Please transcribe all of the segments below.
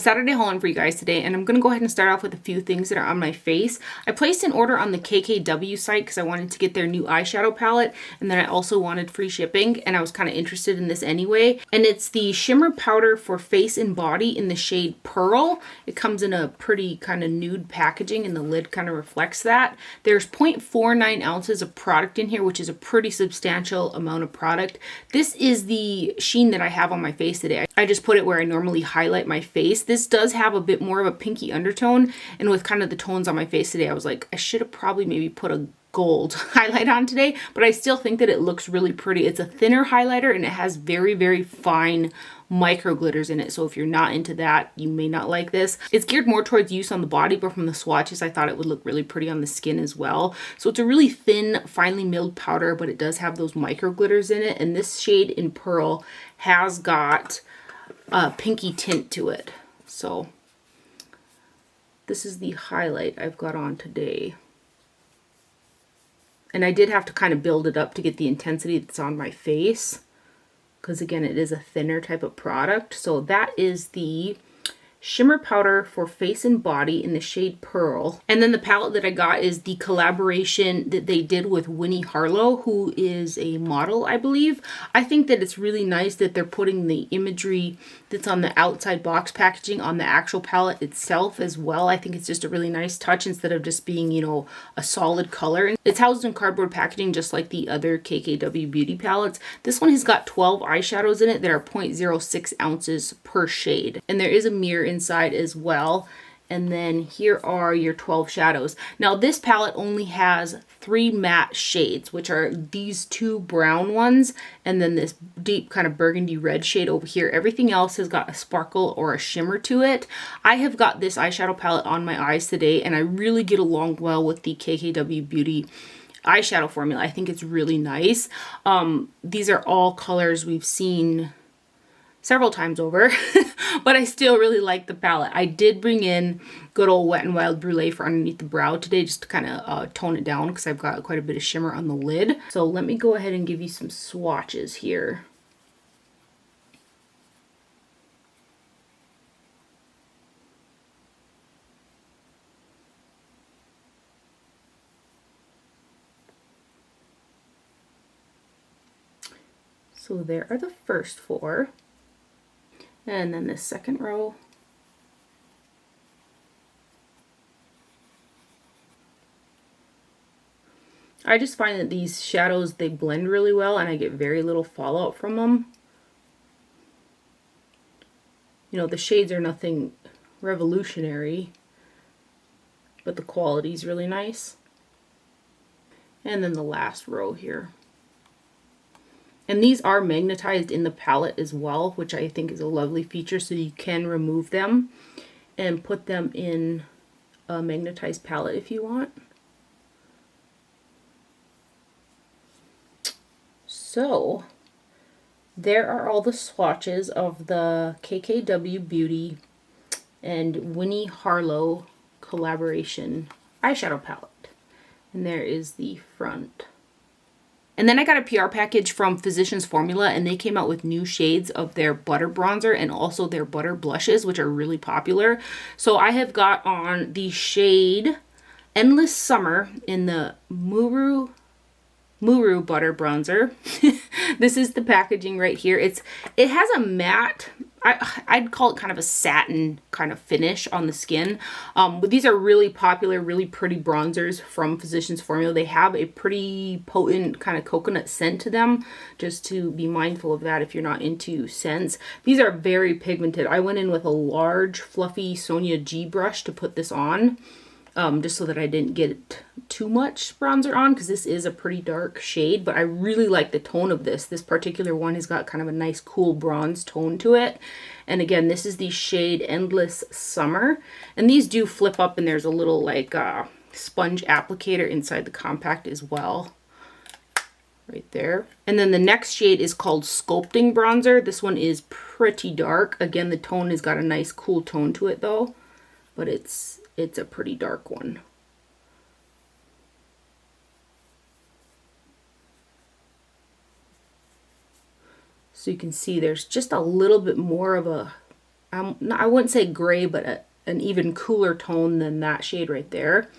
Saturday haul on for you guys today, and I'm going to go ahead and start off with a few things that are on my face. I placed an order on the KKW site because I wanted to get their new eyeshadow palette, and then I also wanted free shipping, and I was kind of interested in this anyway. And it's the shimmer powder for face and body in the shade Pearl. It comes in a pretty kind of nude packaging, and the lid kind of reflects that. There's 0.49 ounces of product in here, which is a pretty substantial amount of product. This is the sheen that I have on my face today. I just put it where I normally highlight my face. This does have a bit more of a pinky undertone, and with kind of the tones on my face today, I was like, I should have probably maybe put a gold highlight on today, but I still think that it looks really pretty. It's a thinner highlighter, and it has very, very fine micro glitters in it, so if you're not into that, you may not like this. It's geared more towards use on the body, but from the swatches, I thought it would look really pretty on the skin as well. So it's a really thin, finely milled powder, but it does have those micro glitters in it, and this shade in Pearl has got a pinky tint to it. So this is the highlight I've got on today. And I did have to kind of build it up to get the intensity that's on my face, because again, it is a thinner type of product. So that is the shimmer powder for face and body in the shade Pearl. And then the palette that I got is the collaboration that they did with Winnie Harlow, who is a model, I believe. I think that it's really nice that they're putting the imagery that's on the outside box packaging on the actual palette itself as well. I think it's just a really nice touch instead of just being, you know, a solid color. It's housed in cardboard packaging just like the other KKW beauty palettes. This one has got 12 eyeshadows in it that are 0.06 ounces per shade. And there is a mirror inside as well. And then here are your 12 shadows. Now this palette only has 3 matte shades, which are these 2 brown ones and then this deep kind of burgundy red shade over here. Everything else has got a sparkle or a shimmer to it. I have got this eyeshadow palette on my eyes today, and I really get along well with the KKW Beauty eyeshadow formula. I think it's really nice. These are all colors we've seen several times over, but I still really like the palette. I did bring in good old Wet n Wild Brulee for underneath the brow today, just to kind of tone it down, because I've got quite a bit of shimmer on the lid. So let me go ahead and give you some swatches here. So there are the first 4. And then the second row. I just find that these shadows, they blend really well, and I get very little fallout from them. You know, the shades are nothing revolutionary, but the quality is really nice. And then the last row here. And these are magnetized in the palette as well, which I think is a lovely feature, so you can remove them and put them in a magnetized palette if you want. So there are all the swatches of the KKW Beauty and Winnie Harlow collaboration eyeshadow palette. And there is the front. And then I got a PR package from Physicians Formula, and they came out with new shades of their butter bronzer and also their butter blushes, which are really popular. So I have got on the shade Endless Summer in the Muru butter bronzer. This is the packaging right here. It has a matte, I'd call it kind of a satin kind of finish on the skin. But these are really popular, really pretty bronzers from Physicians Formula. They have a pretty potent kind of coconut scent to them, just to be mindful of that if you're not into scents. These are very pigmented. I went in with a large fluffy Sonia G brush to put this on. Just so that I didn't get too much bronzer on, because this is a pretty dark shade, but I really like the tone of this. This particular one has got kind of a nice cool bronze tone to it. And again, this is the shade Endless Summer. And these do flip up, and there's a little like sponge applicator inside the compact as well. Right there. And then the next shade is called Sculpting Bronzer. This one is pretty dark. Again, the tone has got a nice cool tone to it though, but it's a pretty dark one. So you can see there's just a little bit more of a, I wouldn't say gray, but an even cooler tone than that shade right there.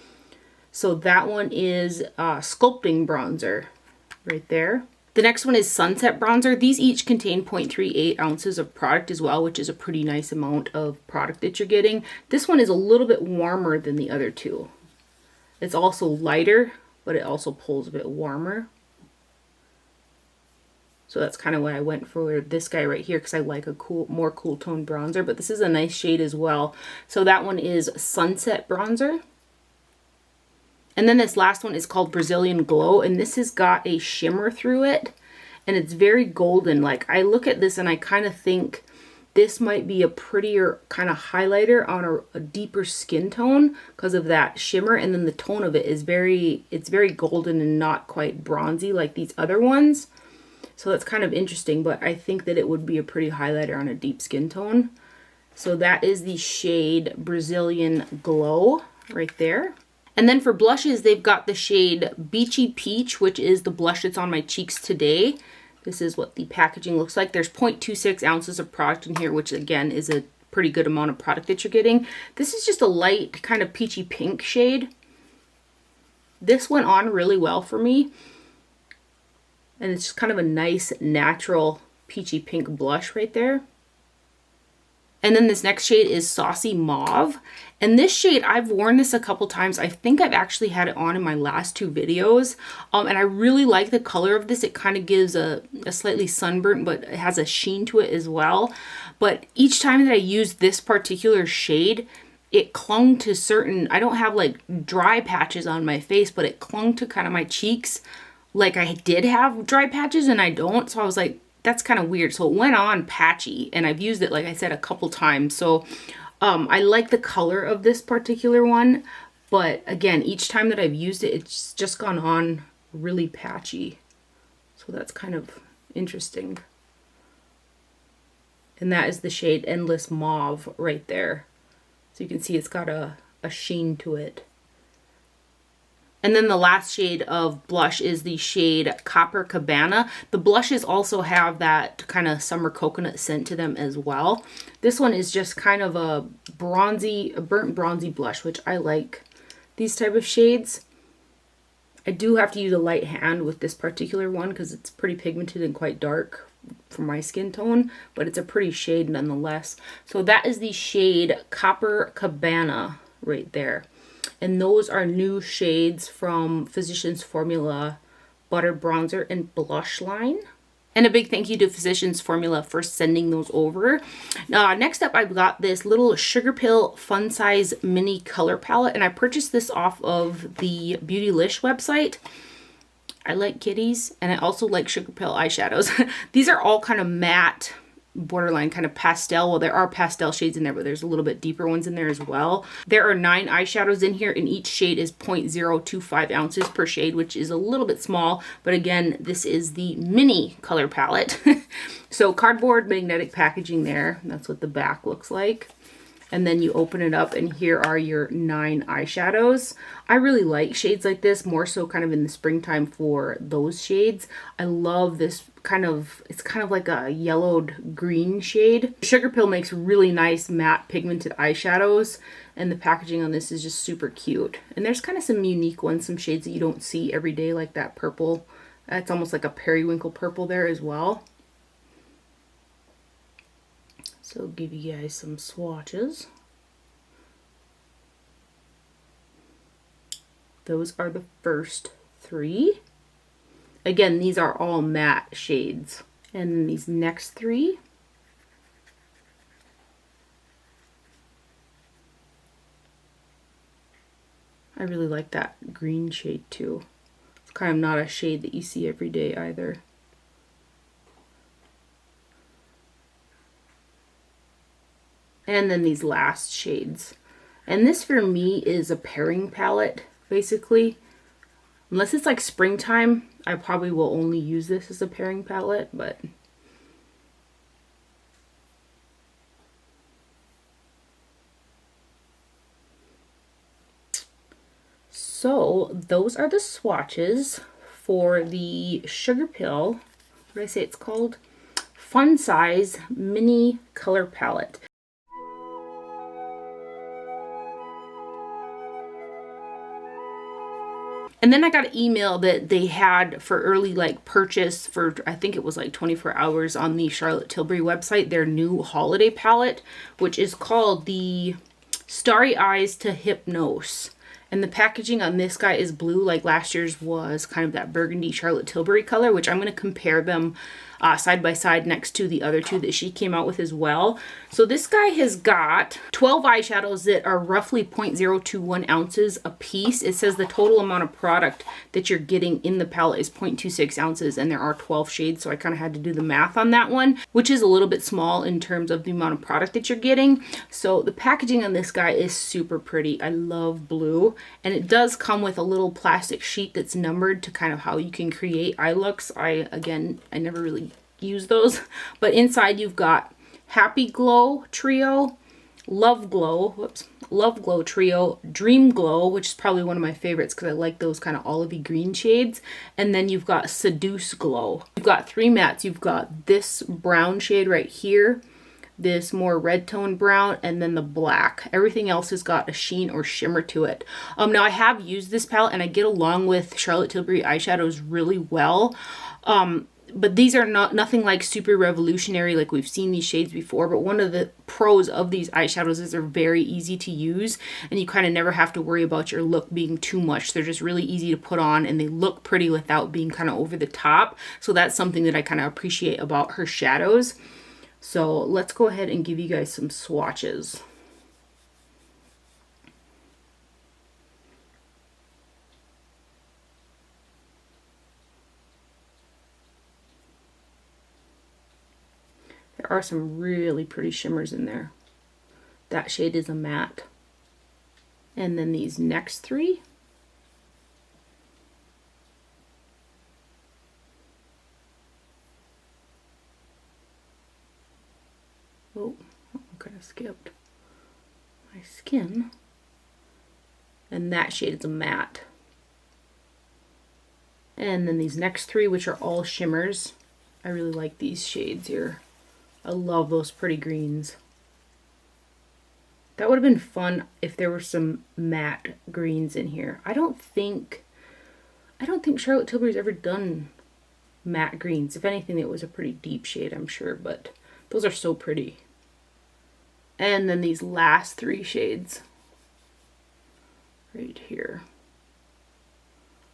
So that one is Sculpting Bronzer right there. The next one is Sunset Bronzer. These each contain 0.38 ounces of product as well, which is a pretty nice amount of product that you're getting. This one is a little bit warmer than the other two. It's also lighter, but it also pulls a bit warmer. So that's kind of why I went for this guy right here, because I like a more cool tone bronzer, but this is a nice shade as well. So that one is Sunset Bronzer. And then this last one is called Brazilian Glow, and this has got a shimmer through it, and it's very golden. Like, I look at this and I kind of think this might be a prettier kind of highlighter on a deeper skin tone because of that shimmer, and then the tone of it is it's very golden and not quite bronzy like these other ones. So that's kind of interesting, but I think that it would be a pretty highlighter on a deep skin tone. So that is the shade Brazilian Glow right there. And then for blushes, they've got the shade Beachy Peach, which is the blush that's on my cheeks today. This is what the packaging looks like. There's 0.26 ounces of product in here, which again is a pretty good amount of product that you're getting. This is just a light kind of peachy pink shade. This went on really well for me. And it's just kind of a nice natural peachy pink blush right there. And then this next shade is Saucy Mauve. And this shade, I've worn this a couple times. I think I've actually had it on in my last two videos. And I really like the color of this. It kind of gives a slightly sunburnt, but it has a sheen to it as well. But each time that I used this particular shade, it clung to certain, I don't have like dry patches on my face, but it clung to kind of my cheeks. Like I did have dry patches and I don't. So I was like, that's kind of weird. So it went on patchy, and I've used it, like I said, a couple times. So I like the color of this particular one, but again, each time that I've used it, it's just gone on really patchy. So that's kind of interesting. And that is the shade Endless Mauve right there. So you can see it's got a sheen to it. And then the last shade of blush is the shade Copacabana. The blushes also have that kind of summer coconut scent to them as well. This one is just kind of a burnt bronzy blush, which I like these type of shades. I do have to use a light hand with this particular one because it's pretty pigmented and quite dark for my skin tone, but it's a pretty shade nonetheless. So that is the shade Copacabana right there. And those are new shades from Physicians Formula Butter Bronzer and Blush line. And a big thank you to Physicians Formula for sending those over. Next up, I've got this little Sugarpill Fun Size Mini Color Palette. And I purchased this off of the Beautylish website. I like kitties, and I also like Sugarpill eyeshadows. These are all kind of matte, borderline kind of pastel. Well, there are pastel shades in there, but there's a little bit deeper ones in there as well. There are 9 eyeshadows in here, and each shade is 0.025 ounces per shade, which is a little bit small. But again, this is the mini color palette. So cardboard magnetic packaging there. That's what the back looks like. And then you open it up, and here are your 9 eyeshadows. I really like shades like this, more so kind of in the springtime for those shades. I love this kind of, it's kind of like a yellowed green shade. Sugarpill makes really nice matte pigmented eyeshadows, and the packaging on this is just super cute. And there's kind of some unique ones, some shades that you don't see every day, like that purple. It's almost like a periwinkle purple there as well. So I'll give you guys some swatches. Those are the first 3. Again, these are all matte shades. And then these next 3. I really like that green shade too. It's kind of not a shade that you see every day either. And then these last shades. And this for me is a pairing palette, basically. Unless it's like springtime, I probably will only use this as a pairing palette, but so those are the swatches for the Sugarpill, what did I say it's called? Fun Size Mini Color Palette. And then I got an email that they had for early like purchase for, I think it was like 24 hours on the Charlotte Tilbury website, their new holiday palette, which is called the Starry Eyes to Hypnose. And the packaging on this guy is blue, like last year's was kind of that burgundy Charlotte Tilbury color, which I'm going to compare them side by side next to the other two that she came out with as well. So this guy has got 12 eyeshadows that are roughly 0.021 ounces a piece. It says the total amount of product that you're getting in the palette is 0.26 ounces, and there are 12 shades, so I kind of had to do the math on that one, which is a little bit small in terms of the amount of product that you're getting. So the packaging on this guy is super pretty. I love blue, and it does come with a little plastic sheet that's numbered to kind of how you can create eye looks. I never really use those, but inside you've got Happy Glow Trio, Love Glow Trio, Dream Glow, which is probably one of my favorites because I like those kind of olivey green shades, and then you've got Seduce Glow. You've got 3 mattes. You've got this brown shade right here, this more red tone brown, and then the black. Everything else has got a sheen or shimmer to it. Now I have used this palette and I get along with Charlotte Tilbury eyeshadows really well. But these are nothing like super revolutionary like we've seen these shades before. But one of the pros of these eyeshadows is they're very easy to use, and you kind of never have to worry about your look being too much. They're just really easy to put on, and they look pretty without being kind of over the top. So that's something that I kind of appreciate about her shadows. So let's go ahead and give you guys some swatches. There are some really pretty shimmers in there. That shade is a matte. And then these next 3. Oh, I kind of skipped my skin. And that shade is a matte. And then these next 3, which are all shimmers. I really like these shades here. I love those pretty greens. That would have been fun if there were some matte greens in here. I don't think Charlotte Tilbury's ever done matte greens. If anything, it was a pretty deep shade, I'm sure, but those are so pretty. And then these last 3 shades right here.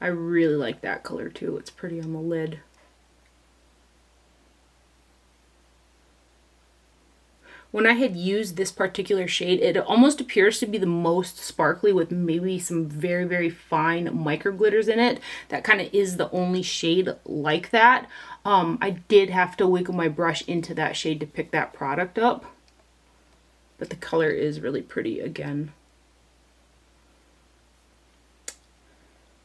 I really like that color too. It's pretty on the lid. When I had used this particular shade, it almost appears to be the most sparkly with maybe some very, very fine micro glitters in it. That kind of is the only shade like that. I did have to wiggle my brush into that shade to pick that product up. But the color is really pretty again.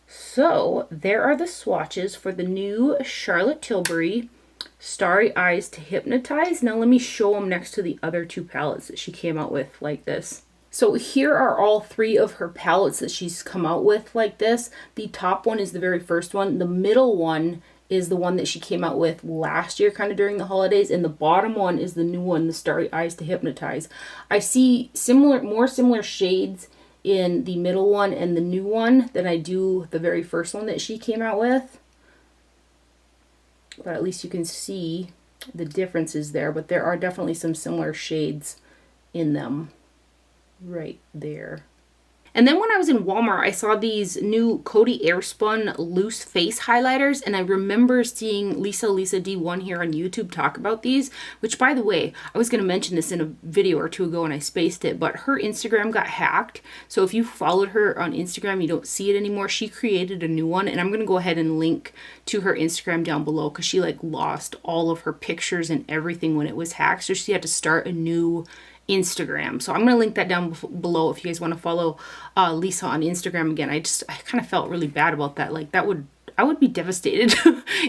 So there are the swatches for the new Charlotte Tilbury Starry Eyes to Hypnotize. Now let me show them next to the other 2 palettes that she came out with like this. So here are all 3 of her palettes that she's come out with like this. The top one is the very first one. The middle one is the one that she came out with last year kind of during the holidays, and the bottom one is the new one, the Starry Eyes to Hypnotize. I see more similar shades in the middle one and the new one than I do the very first one that she came out with. But at least you can see the differences there, but there are definitely some similar shades in them right there. And then when I was in Walmart, I saw these new Cody Airspun loose face highlighters, and I remember seeing Lisa D1 here on YouTube talk about these, which, by the way, I was going to mention this in a video or 2 ago and I spaced it, but her Instagram got hacked. So if you followed her on Instagram, you don't see it anymore. She created a new one, and I'm going to go ahead and link to her Instagram down below because she like lost all of her pictures and everything when it was hacked. So she had to start a new Instagram. So I'm going to link that down below if you guys want to follow Lisa on Instagram again. I kind of felt really bad about that. Like I would be devastated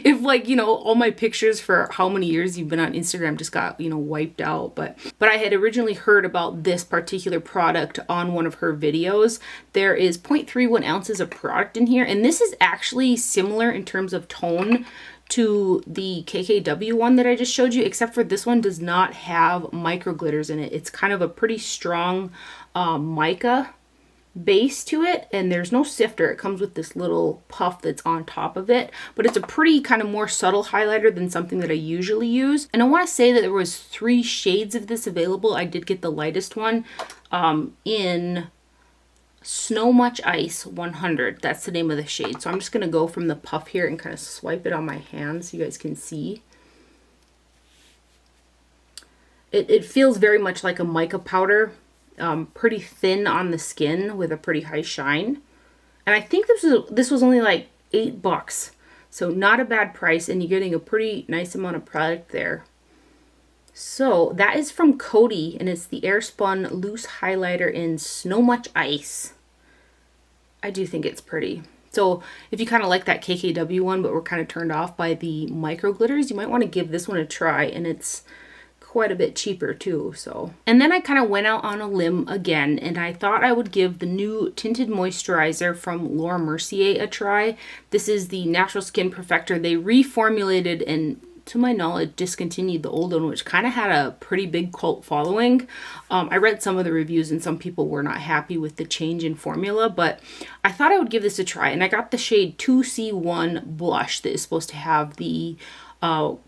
if, like, you know, all my pictures for how many years you've been on Instagram just got, you know, wiped out. But I had originally heard about this particular product on one of her videos. There is 0.31 ounces of product in here, and this is actually similar in terms of tone to the KKW one that I just showed you, except for this one does not have micro glitters in it. It's kind of a pretty strong mica base to it, and there's no sifter. It comes with this little puff that's on top of it, but it's a pretty kind of more subtle highlighter than something that I usually use. And I want to say that there was 3 shades of this available. I did get the lightest one in Snow Much Ice 100. That's the name of the shade. So I'm just going to go from the puff here and kind of swipe it on my hand so you guys can see. It feels very much like a mica powder. Pretty thin on the skin with a pretty high shine. And I think this was only like $8. So not a bad price, and you're getting a pretty nice amount of product there. So that is from Cody, and it's the Airspun Loose Highlighter in Snow Much Ice. I do think it's pretty. So if you kind of like that KKW one, but were kind of turned off by the micro glitters, you might want to give this one a try, and it's quite a bit cheaper too. So, and then I kind of went out on a limb again, and I thought I would give the new tinted moisturizer from Laura Mercier a try. This is the Natural Skin Perfector. They reformulated and, to my knowledge, discontinued the old one, which kind of had a pretty big cult following. I read some of the reviews and some people were not happy with the change in formula, but I thought I would give this a try, and I got the shade 2C1 Blush that is supposed to have the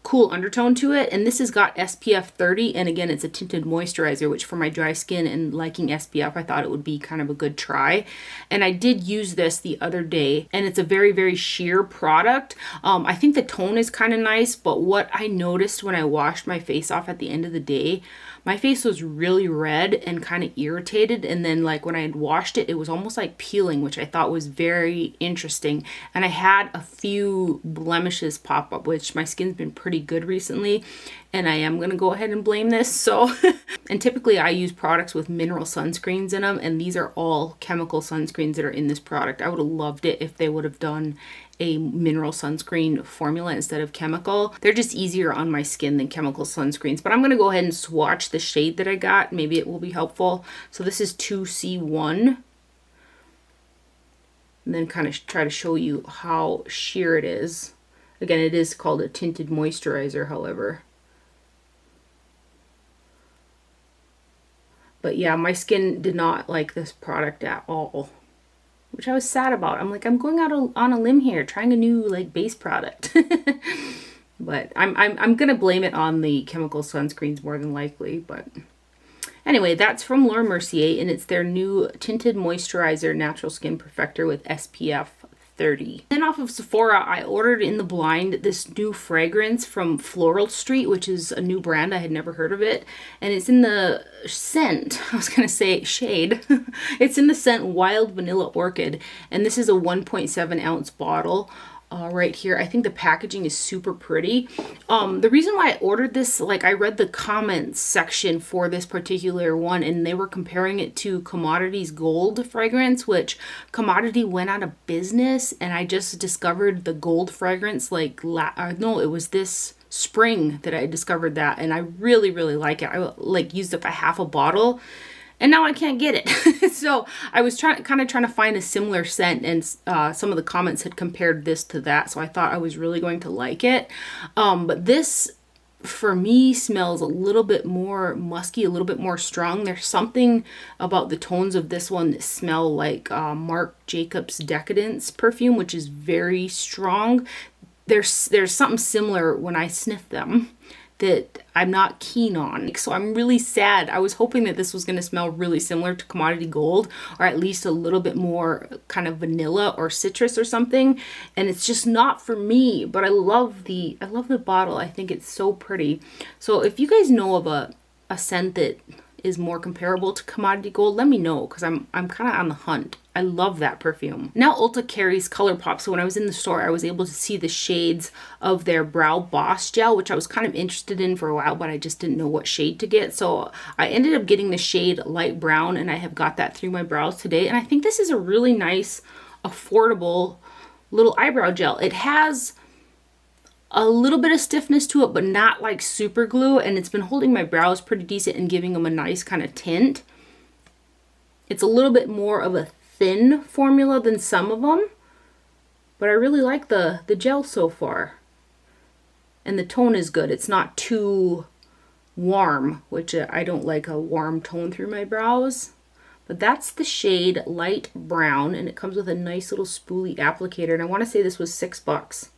cool undertone to it, and this has got SPF 30, and again, it's a tinted moisturizer, which for my dry skin and liking SPF, I thought it would be kind of a good try. And I did use this the other day, and it's a very, very sheer product. I think the tone is kind of nice, but what I noticed when I washed my face off at the end of the day, my face was really red and kind of irritated, and then like when I had washed it, it was almost like peeling, which I thought was very interesting. And I had a few blemishes pop up, which my skin's been pretty good recently, and I am gonna go ahead and blame this. So, and typically I use products with mineral sunscreens in them, and these are all chemical sunscreens that are in this product. I would have loved it if they would have done a mineral sunscreen formula instead of chemical. They're just easier on my skin than chemical sunscreens, but I'm going to go ahead and swatch the shade that I got. Maybe it will be helpful. So this is 2C1. And then kind of try to show you how sheer it is. Again, it is called a tinted moisturizer, however. But yeah, my skin did not like this product at all, which I was sad about. I'm like, I'm going out on a limb here, trying a new like base product. But I'm gonna blame it on the chemical sunscreens more than likely. But anyway, that's from Laura Mercier, and it's their new tinted moisturizer natural skin perfector with SPF 30. Then off of Sephora, I ordered in the blind this new fragrance from Floral Street, which is a new brand. I had never heard of it. And it's in the scent, I was going to say shade. It's in the scent Wild Vanilla Orchid. And this is a 1.7 ounce bottle. Right here. I think the packaging is super pretty. The reason why I ordered this, like I read the comments section for this particular one, and they were comparing it to Commodity's Gold fragrance, which Commodity went out of business, and I just discovered the gold fragrance like, no, it was this spring that I discovered that, and I really, really like it. I like used up a half a bottle, and now I can't get it. So I was kind of trying to find a similar scent, and some of the comments had compared this to that. So I thought I was really going to like it. But this, for me, smells a little bit more musky, a little bit more strong. There's something about the tones of this one that smell like Marc Jacobs Decadence perfume, which is very strong. There's something similar when I sniff them that I'm not keen on. So I'm really sad. I was hoping that this was going to smell really similar to Commodity Gold, or at least a little bit more kind of vanilla or citrus or something, and it's just not for me. But I love the bottle. I think it's so pretty. So if you guys know of a scent that is more comparable to Commodity Gold, let me know, because I'm kind of on the hunt. I love that perfume. Now Ulta carries Colourpop, so when I was in the store, I was able to see the shades of their Brow Boss gel, which I was kind of interested in for a while, but I just didn't know what shade to get. So I ended up getting the shade Light Brown, and I have got that through my brows today. And I think this is a really nice, affordable little eyebrow gel. It has a little bit of stiffness to it, but not like super glue, and it's been holding my brows pretty decent and giving them a nice kind of tint. It's a little bit more of a thin formula than some of them, but I really like the gel so far, and the tone is good. It's not too warm, which I don't like a warm tone through my brows, But that's the shade Light Brown, and it comes with a nice little spoolie applicator, and I want to say this was $6.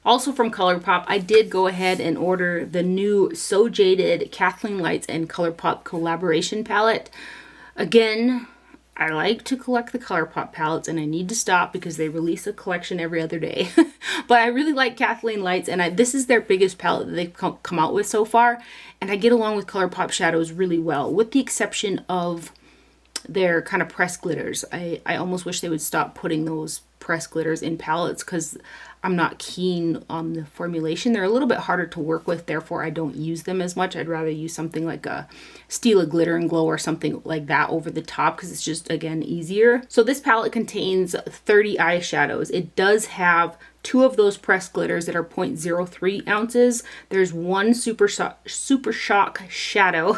Also from Colourpop, I did go ahead and order the new So Jaded Kathleen Lights and Colourpop collaboration palette. Again, I like to collect the Colourpop palettes, and I need to stop because they release a collection every other day. But I really like Kathleen Lights, and this is their biggest palette that they've come out with so far. And I get along with Colourpop shadows really well, with the exception of their kind of pressed glitters. I almost wish they would stop putting those pressed glitters in palettes because I'm not keen on the formulation. They're a little bit harder to work with, therefore I don't use them as much. I'd rather use something like a Stila Glitter and Glow or something like that over the top because it's just, again, easier. So this palette contains 30 eyeshadows. It does have 2 of those pressed glitters that are 0.03 ounces. There's one Super Shock shadow,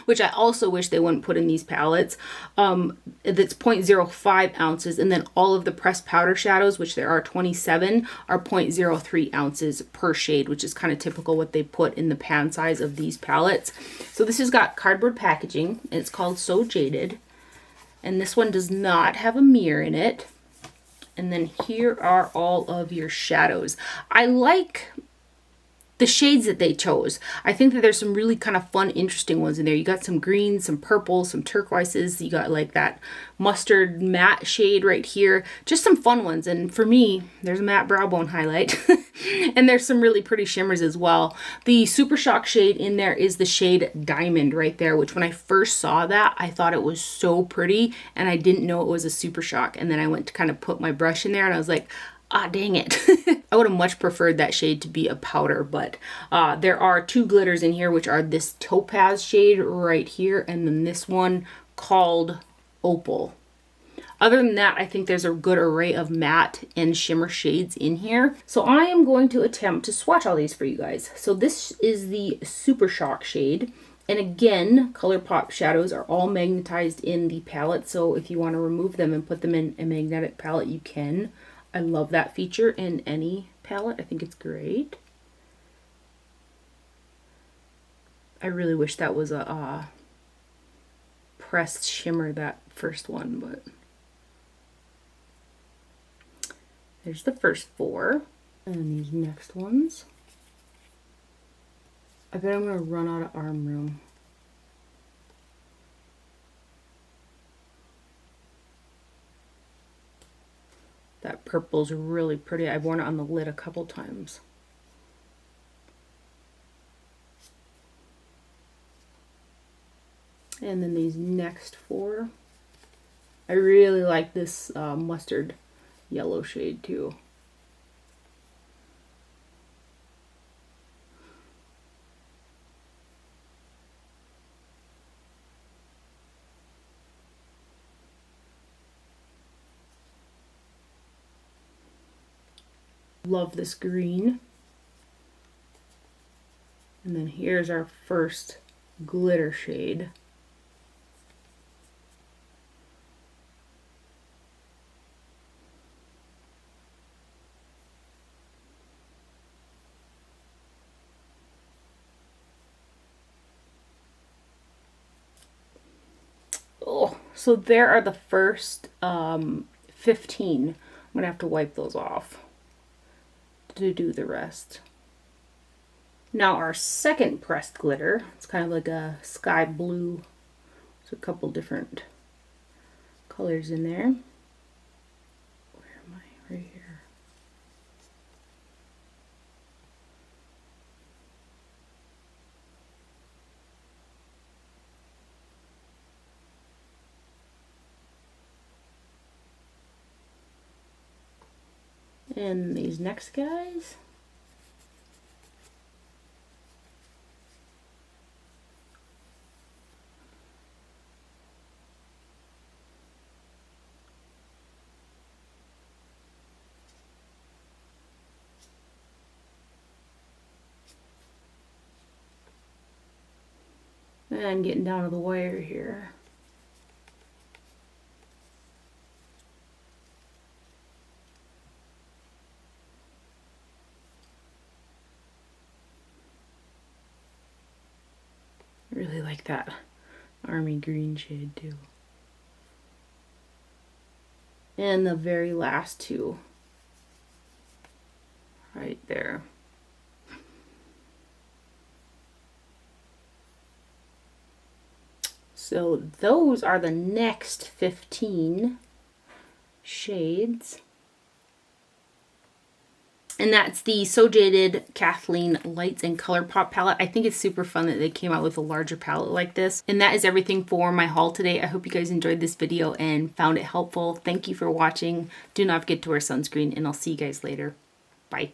which I also wish they wouldn't put in these palettes, that's 0.05 ounces. And then all of the pressed powder shadows, which there are 27, are 0.03 ounces per shade, which is kind of typical what they put in the pan size of these palettes. So this has got cardboard packaging, and it's called So Jaded. And this one does not have a mirror in it. And then here are all of your shadows. I like the shades that they chose. I think that there's some really kind of fun, interesting ones in there. You got some greens, some purples, some turquoises. You got like that mustard matte shade right here. Just some fun ones. And for me, there's a matte brow bone highlight. And there's some really pretty shimmers as well. The Super Shock shade in there is the shade Diamond right there, which when I first saw that, I thought it was so pretty. And I didn't know it was a Super Shock. And then I went to kind of put my brush in there and I was like, ah, dang it. I would have much preferred that shade to be a powder, but there are 2 glitters in here, which are this topaz shade right here, and then this one called Opal. Other than that, I think there's a good array of matte and shimmer shades in here. So I am going to attempt to swatch all these for you guys. So this is the Super Shock shade. And again, Colourpop shadows are all magnetized in the palette, so if you want to remove them and put them in a magnetic palette, you can. I love that feature in any palette. I think it's great. I really wish that was a pressed shimmer, that first one, but there's the first 4. And these next ones. I bet I'm going to run out of arm room. That purple's really pretty. I've worn it on the lid a couple times. And then these next 4. I really like this mustard yellow shade too. Love this green. And then here's our first glitter shade. Oh, so there are the first 15. I'm gonna have to wipe those off to do the rest. Now our second pressed glitter, it's kind of like a sky blue. There's a couple different colors in there. Where am I? Right here. And these next guys. And getting down to the wire here. I really like that army green shade too. And the very last two. Right there. So those are the next 15 shades. And that's the So Jaded Kathleen Lights and Colourpop palette. I think it's super fun that they came out with a larger palette like this. And that is everything for my haul today. I hope you guys enjoyed this video and found it helpful. Thank you for watching. Do not forget to wear sunscreen, and I'll see you guys later. Bye.